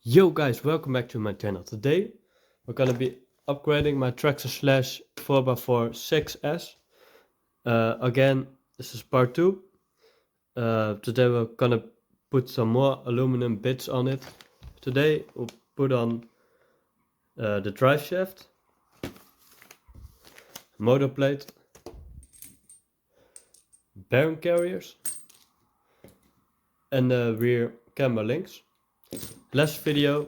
Yo guys, welcome back to my channel. Today we're gonna be upgrading my Traxxas Slash 4x4 6S. Again, this is part 2. Today we're gonna put some more aluminum bits on it. Today we'll put on the drive shaft, motor plate, bearing carriers and the rear camber links. Last video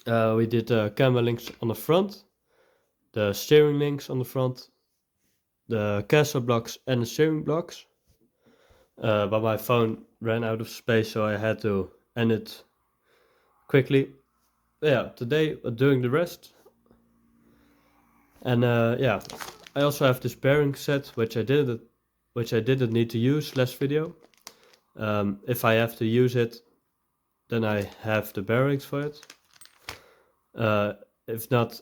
we did the camber links on the front, the steering links on the front, the caster blocks and the steering blocks, but my phone ran out of space, so I had to end it quickly. Yeah, today we're doing the rest. And yeah, I also have this bearing set which I didn't need to use last video. If I have to use it, then I have the bearings for it. If not,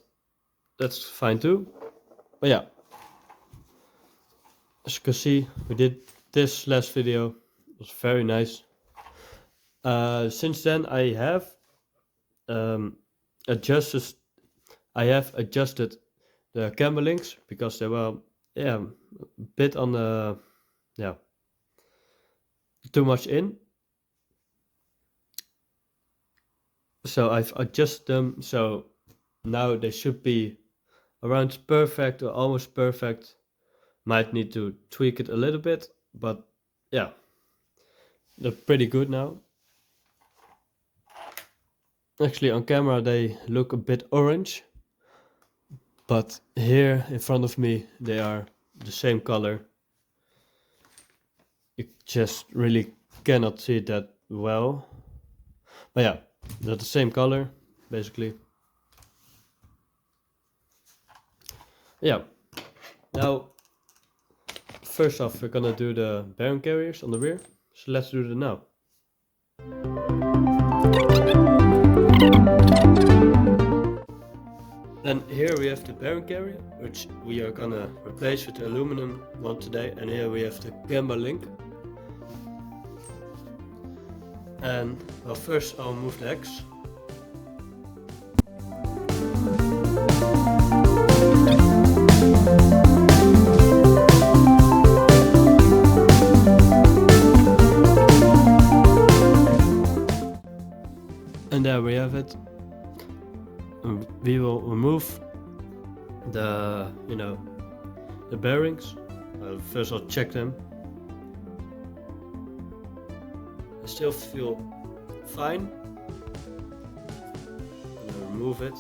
that's fine too. But yeah, as you can see, we did this last video. It was very nice. Since then I have adjusted the camber links because they were a bit on the too much in. So I've adjusted them, so now they should be around perfect or almost perfect. Might need to tweak it a little bit, but yeah, they're pretty good now. Actually on camera they look a bit orange, but here in front of me they are the same color. You just really cannot see it that well, but yeah, they're the same color basically. Yeah, now first off we're gonna do the bearing carriers on the rear, so let's do that now. Then here we have the bearing carrier, which we are gonna replace with the aluminum one today, and here we have the camber link. And well, first I'll move the X. And there we have it. We will remove the bearings. First I'll check them. I still feel fine. I'm gonna remove it.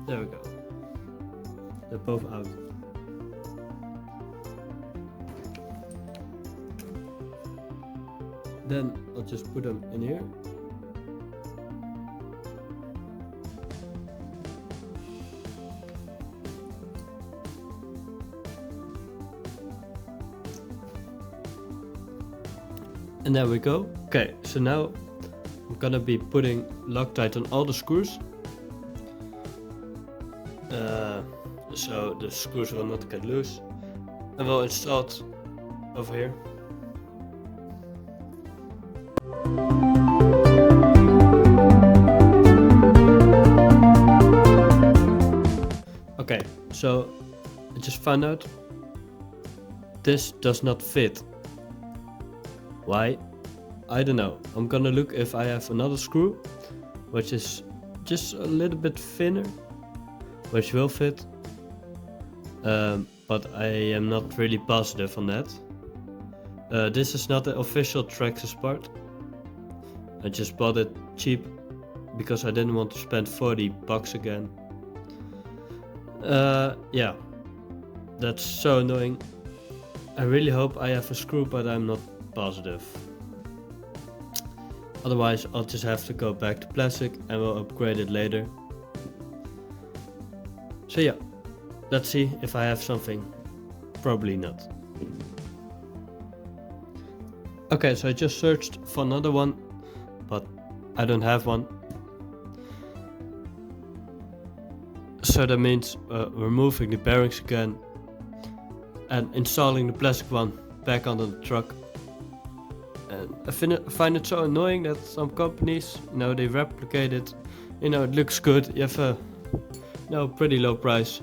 There we go. They're both out. Then I'll just put them in here. And there we go. Okay, so now I'm gonna be putting Loctite on all the screws. So the screws will not get loose. And we'll install it over here. Okay, so I just found out this does not fit. Why? I don't know. I'm gonna look if I have another screw which is just a little bit thinner, which will fit, but I am not really positive on that. This is not the official Traxxas part. I just bought it cheap because I didn't want to spend 40 bucks again. Yeah, that's so annoying. I really hope I have a screw, but I'm not positive. Otherwise I'll just have to go back to plastic and we'll upgrade it later. So yeah, let's see if I have something. Probably not. Okay, so I just searched for another one, but I don't have one. So that means removing the bearings again and installing the plastic one back onto the truck. And I find it so annoying that some companies, they replicate it, it looks good, you have a pretty low price,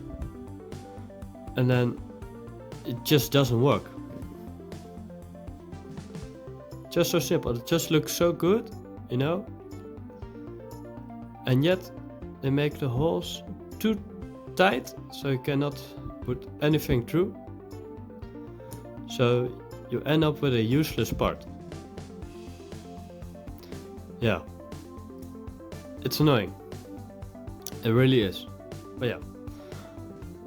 and then it just doesn't work. Just so simple, it just looks so good, and yet they make the holes too tight, so you cannot put anything through. So you end up with a useless part. Yeah, it's annoying. It really is. But yeah,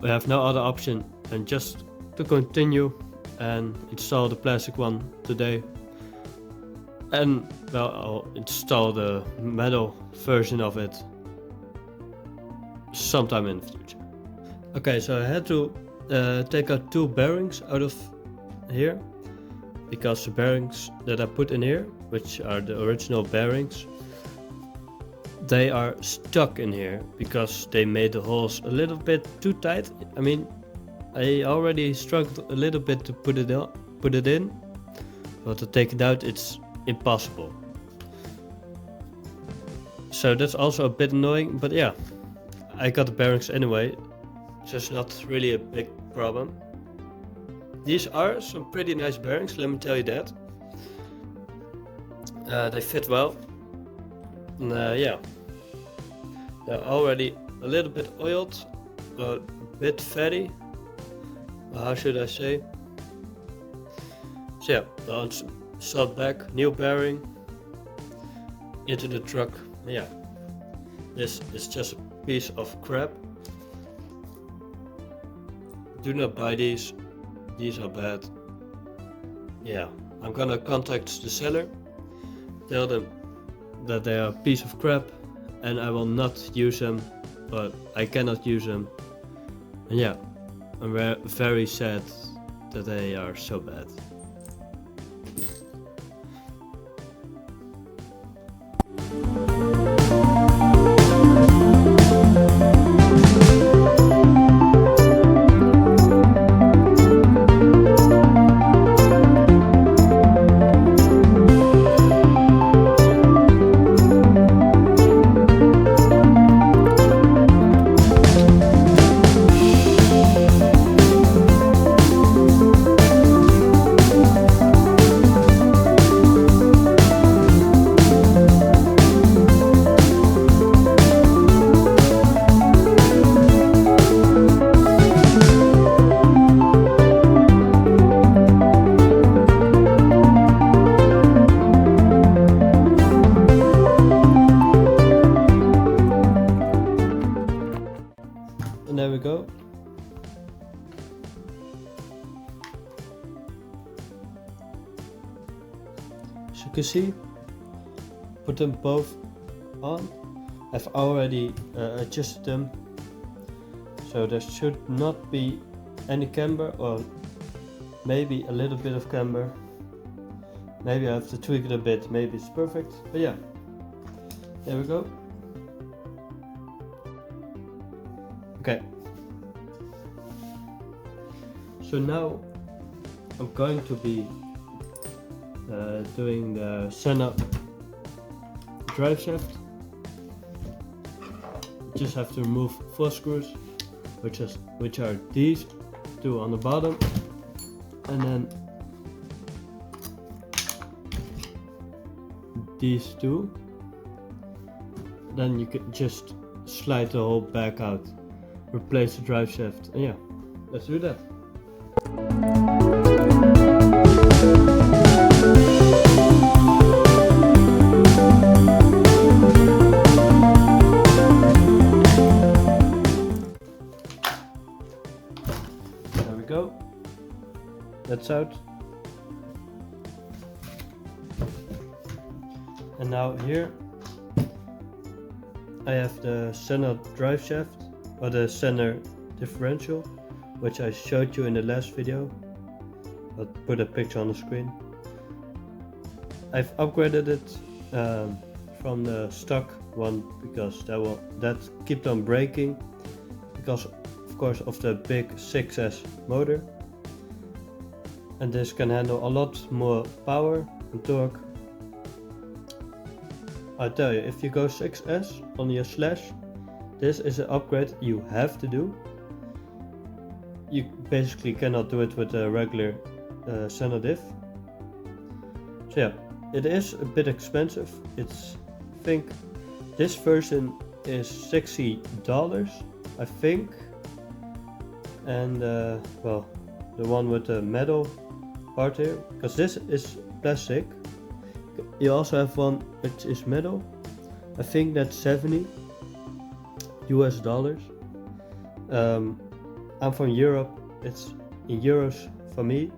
we have no other option than just to continue and install the plastic one today. And well, I'll install the metal version of it sometime in the future. Okay, so I had to take out 2 bearings out of here, because the bearings that I put in here, which are the original bearings, they are stuck in here because they made the holes a little bit too tight. I mean, I already struggled a little bit to put it in, but to take it out, it's impossible. So that's also a bit annoying, but yeah, I got the bearings anyway, so it's not really a big problem. These are some pretty nice bearings, let me tell you that. They fit well. And, yeah, they're already a little bit oiled, a bit fatty. How should I say? So yeah, I'll install back, new bearing into the truck. Yeah, this is just a piece of crap. Do not buy these. These are bad. Yeah, I'm gonna contact the seller, tell them that they are a piece of crap and I will not use them, but I cannot use them. And yeah, I'm very sad that they are so bad. And there we go. As you can see, put them both on. I've already adjusted them, so there should not be any camber, or maybe a little bit of camber. Maybe I have to tweak it a bit, maybe it's perfect, but yeah, there we go. Okay, so now I'm going to be doing the Senna drive shaft. Just have to remove 4 screws, which are these 2 on the bottom, and then these 2. Then you can just slide the whole back out, replace the drive shaft, and yeah, let's do that. There we go, that's out. And now here I have the Senna drive shaft, or the Senna differential, which I showed you in the last video. I'll put a picture on the screen. I've upgraded it from the stock one because that kept on breaking because of course of the big 6S motor, and this can handle a lot more power and torque. I tell you, if you go 6S on your Slash, this is an upgrade you have to do. You basically cannot do it with a regular center diff. So yeah, it is a bit expensive. It's, I think this version is $60, I think. And well, the one with the metal part here, because this is plastic. You also have one which is metal. I think that's $70 US. I'm from Europe, it's in euros for me,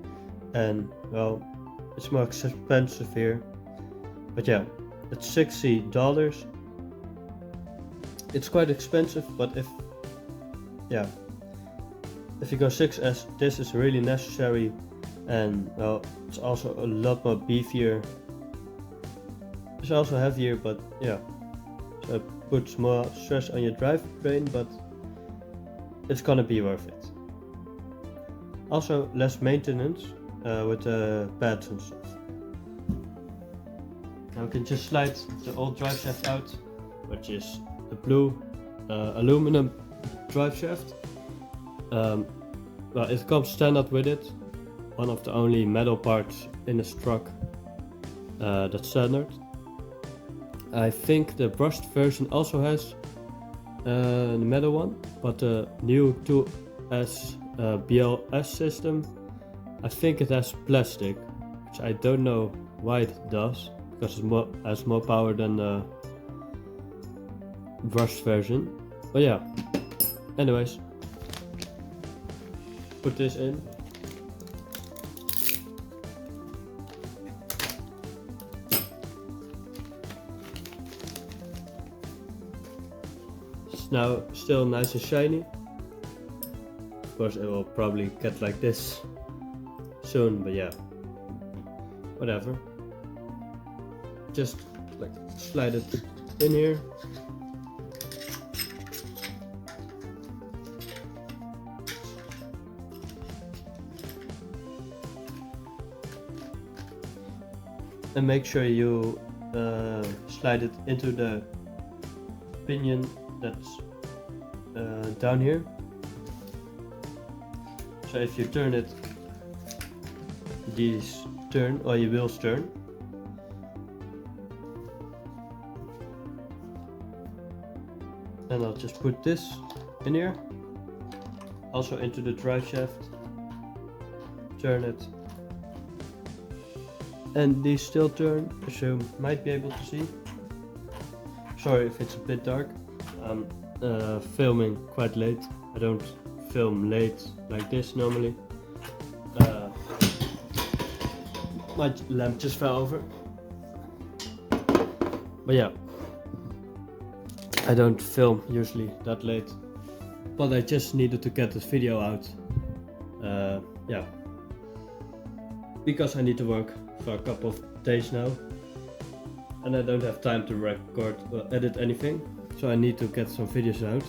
and well, it's more expensive here. But yeah, it's $60. It's quite expensive, but if you go 6S, this is really necessary, and well, it's also a lot more beefier. It's also heavier, but yeah, so it puts more stress on your drivetrain, but it's gonna be worth it. Also less maintenance with the pads and stuff. Now we can just slide the old drive shaft out, which is the blue aluminum drive shaft. Well, it comes standard with it. One of the only metal parts in this truck that's standard. I think the brushed version also has the metal one, but the new 2S BLS system, I think it has plastic, which I don't know why it does, because it has more power than the brushed version. But yeah, anyways, put this in. It's now still nice and shiny. Of course it will probably get like this soon, but yeah, whatever. Just like slide it in here. And make sure you slide it into the pinion that's down here. So if you turn it, these turn, or your wheels turn. And I'll just put this in here, also into the drive shaft, turn it, and these still turn, as you might be able to see. Sorry if it's a bit dark, I'm filming quite late. I don't film late like this normally. My lamp just fell over. But yeah, I don't film usually that late, but I just needed to get this video out. Yeah, because I need to work for a couple of days now, and I don't have time to record or edit anything, so I need to get some videos out.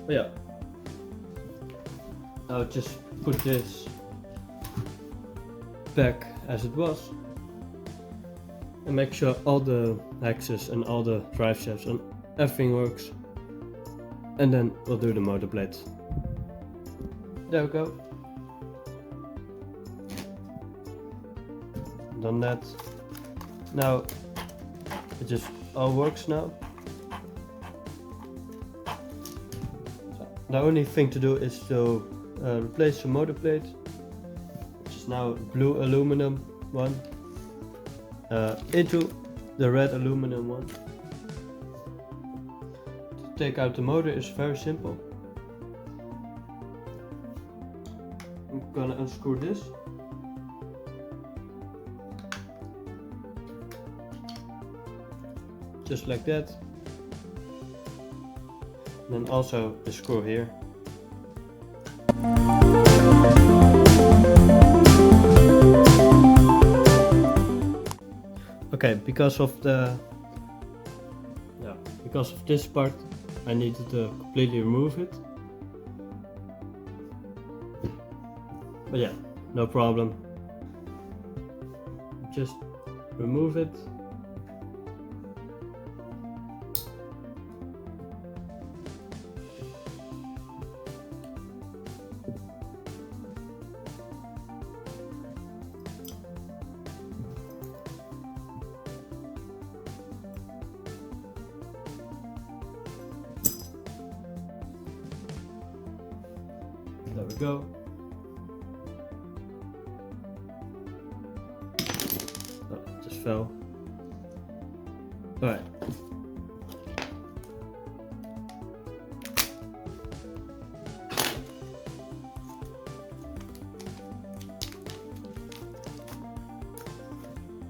But yeah, I'll just put this back as it was, and make sure all the axes and all the drive shafts and everything works, and then we'll do the motor blades. There we go. Done that. Now it just all works now. So the only thing to do is to replace the motor plate, which is now blue aluminum one, into the red aluminum one. To take out the motor is very simple. I'm gonna unscrew this. Just like that. Then also the screw here. Okay, because of this part, I needed to completely remove it. But yeah, no problem. Just remove it. There we go. Oh, it just fell. Alright.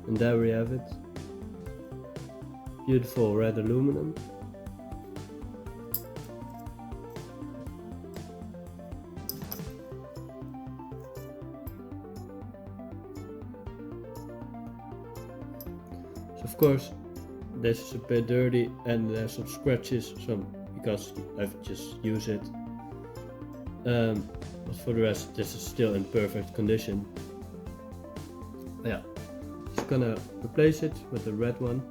And there we have it. Beautiful red aluminum. Of course, this is a bit dirty and there's some scratches, because I've just used it. But for the rest, this is still in perfect condition. Yeah, just gonna replace it with the red one.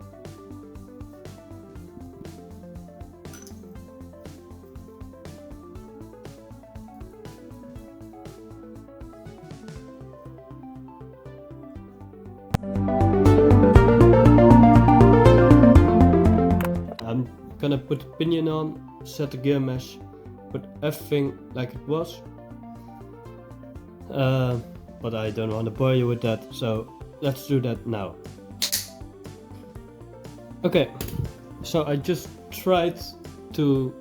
I'm gonna put the pinion on, set the gear mesh, put everything like it was. But I don't want to bore you with that, so let's do that now. Okay, so I just tried to,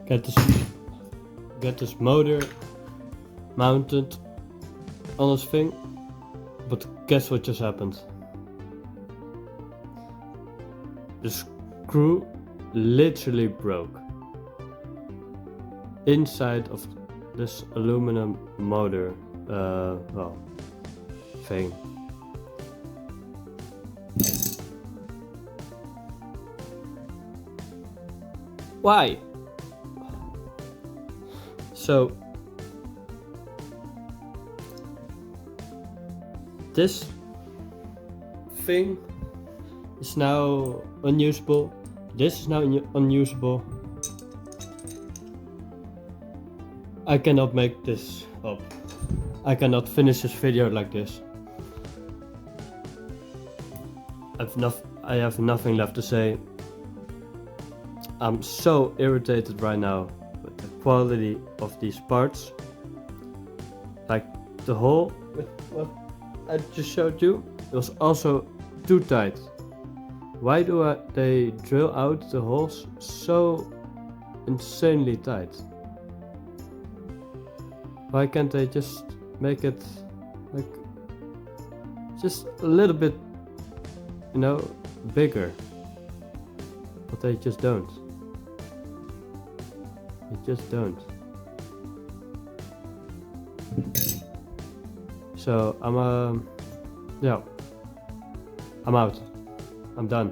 get this motor mounted on this thing, but guess what just happened? The screw literally broke inside of this aluminum motor thing. Why? So this thing is now unusable. This is now unusable. I cannot make this up. I cannot finish this video like this. I have nothing left to say. I'm so irritated right now with the quality of these parts. Like the hole with what I just showed you, it was also too tight. Why do they drill out the holes so insanely tight? Why can't they just make it like just a little bit, bigger? But they just don't. They just don't. So I'm out. I'm done.